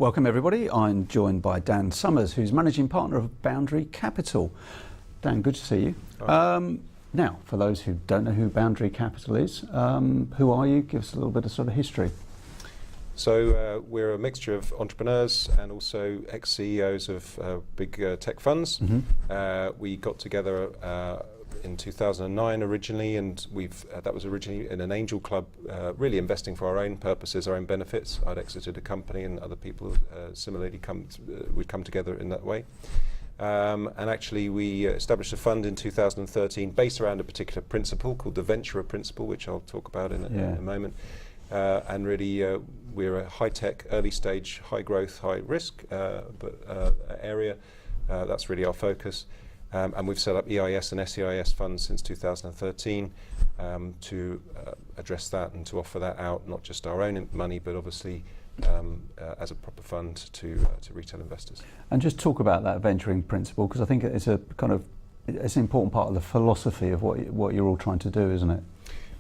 Welcome everybody. I'm joined by Dan Summers, who's Managing Partner of Boundary Capital. Dan, good to see you. Now, for those who don't know who Boundary Capital is, who are you? Give us a little bit of sort of history. So we're a mixture of entrepreneurs and also ex-CEOs of big tech funds. We got together in 2009 originally, and that was originally in an angel club, really investing for our own purposes, our own benefits. I'd exited a company, and other people similarly would come together in that way. And actually, we established a fund in 2013 based around a particular principle called the venture principle, which I'll talk about in a moment. And really, we're a high-tech, early-stage, high-growth, high-risk area. That's really our focus. And we've set up EIS and SEIS funds since 2013 to address that and to offer that out, not just our own money, but obviously as a proper fund to retail investors. And just talk about that venturing principle, because I think it's an important part of the philosophy of what you're all trying to do, isn't it?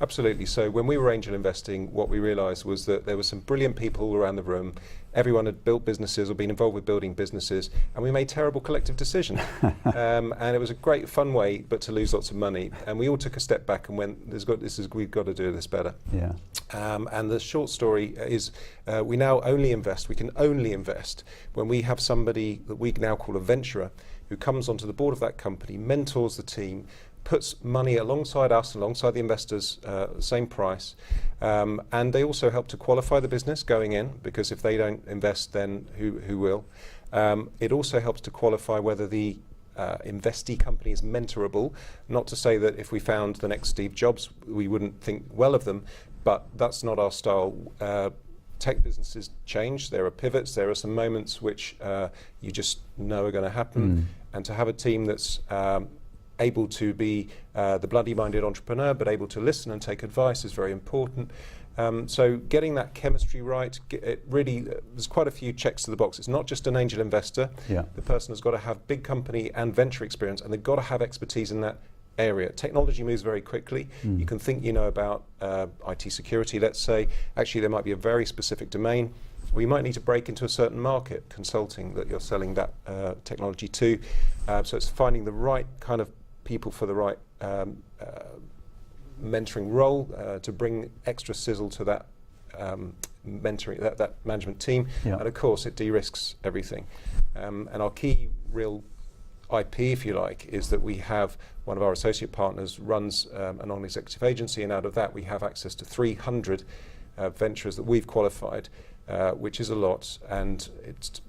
Absolutely. So when we were angel investing, what we realized was that there were some brilliant people all around the room. Everyone had built businesses or been involved with building businesses, and we made terrible collective decisions. And it was a great fun way, but to lose lots of money. And we all took a step back and went, we've got to do this better. Yeah. And the short story is we now we can only invest when we have somebody that we now call a venturer who comes onto the board of that company, mentors the team, puts money alongside us, alongside the investors, same price, and they also help to qualify the business going in, because if they don't invest, then who will? It also helps to qualify whether the investee company is mentorable. Not to say that if we found the next Steve Jobs, we wouldn't think well of them, but that's not our style. Tech businesses change. There are pivots. There are some moments which you just know are going to happen, and to have a team that's able to be the bloody-minded entrepreneur, but able to listen and take advice is very important. So getting that chemistry right, there's quite a few checks to the box. It's not just an angel investor. Yeah. The person has got to have big company and venture experience, and they've got to have expertise in that area. Technology moves very quickly. You can think you know about IT security, let's say. Actually, there might be a very specific domain. We might need to break into a certain market, consulting, that you're selling that technology to. So it's finding the right kind of people for the right mentoring role to bring extra sizzle to that mentoring, that management team. Yeah. And of course, it de-risks everything. And our key real IP, if you like, is that we have one of our associate partners runs a non-executive agency, and out of that we have access to 300 ventures that we've qualified, which is a lot, and it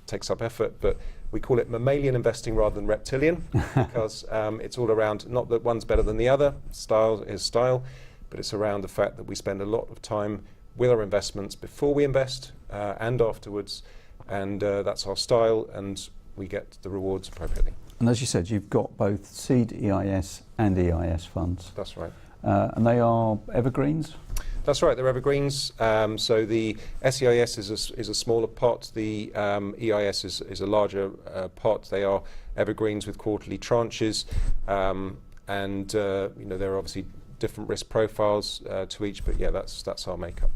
takes up effort, but we call it mammalian investing rather than reptilian, because it's all around, not that one's better than the other, style is style, but it's around the fact that we spend a lot of time with our investments before we invest and afterwards, and that's our style, and we get the rewards appropriately. And as you said, you've got both seed EIS and EIS funds. That's right. And they are evergreens? That's right, they're evergreens. So the SEIS is a smaller pot, the EIS is a larger pot. They are evergreens with quarterly tranches, and there are obviously different risk profiles to each, but yeah, that's our makeup.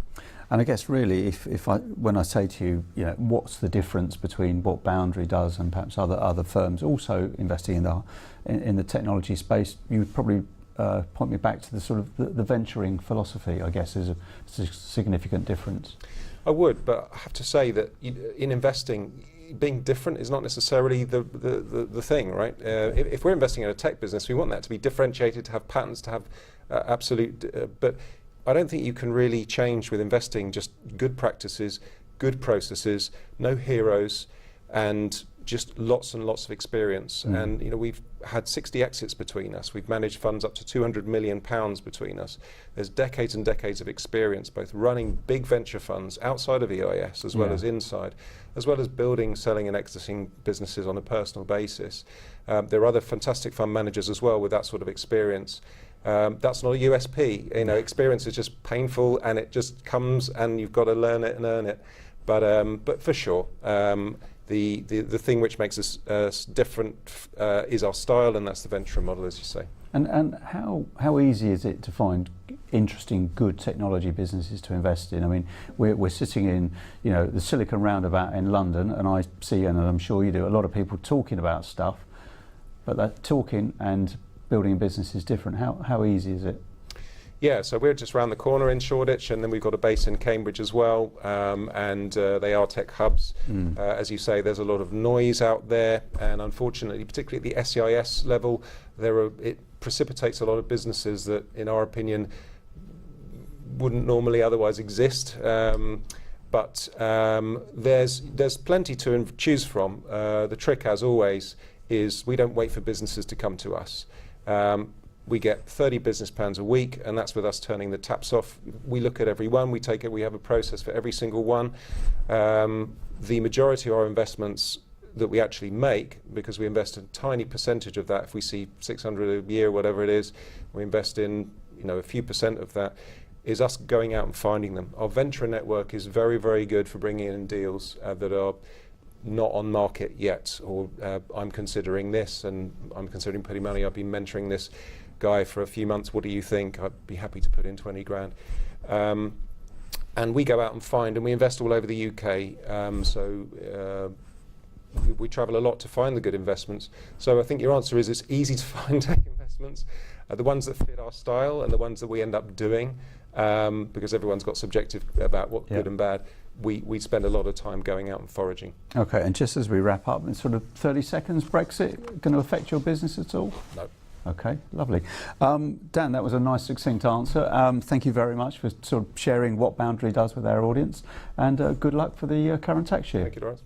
And I guess really, when I say to you, what's the difference between what Boundary does and perhaps other firms also investing in the technology space, you would probably point me back to the sort of the venturing philosophy, I guess, is a significant difference. I would, but I have to say that in investing, being different is not necessarily the thing, right? If we're investing in a tech business, we want that to be differentiated, to have patterns, to have absolute, but I don't think you can really change with investing. Just good practices, good processes, no heroes, and just lots and lots of experience. And we've had 60 exits between us. We've managed funds up to £200 million between us. There's decades and decades of experience, both running big venture funds outside of EIS as well as inside, as well as building, selling and exiting businesses on a personal basis. There are other fantastic fund managers as well with that sort of experience. That's not a USP. Experience is just painful, and it just comes, and you've got to learn it and earn it. But for sure, the thing which makes us different is our style, and that's the venture model, as you say. And how easy is it to find interesting, good technology businesses to invest in? I mean, we're sitting in, you know, the Silicon Roundabout in London, and I see, and I'm sure you do, a lot of people talking about stuff, but that talking and building a business is different. How easy is it? Yeah, so we're just around the corner in Shoreditch, and then we've got a base in Cambridge as well, and they are tech hubs. As you say, there's a lot of noise out there, and unfortunately, particularly at the SEIS level, it precipitates a lot of businesses that, in our opinion, wouldn't normally otherwise exist. But there's plenty to choose from. The trick, as always, is we don't wait for businesses to come to us. We get 30 business plans a week, and that's with us turning the taps off. We look at every one, we have a process for every single one. The majority of our investments that we actually make, because we invest a tiny percentage of that, if we see 600 a year, whatever it is, we invest in, you know, a few percent of that, is us going out and finding them. Our venture network is very, very good for bringing in deals that are not on market yet, or I'm considering this, and I'm considering putting money. I've been mentoring this guy for a few months. What do you think? I'd be happy to put in 20 grand. And we go out and find, and we invest all over the UK. We travel a lot to find the good investments. So I think your answer is it's easy to find tech investments, the ones that fit our style and the ones that we end up doing, because everyone's got subjective about what good and bad. We spend a lot of time going out and foraging. Okay, and just as we wrap up, in sort of 30 seconds, Brexit going to affect your business at all? No. Okay, lovely. Dan, that was a nice, succinct answer. Thank you very much for sort of sharing what Boundary does with our audience, and good luck for the current tax year. Thank you, Doris.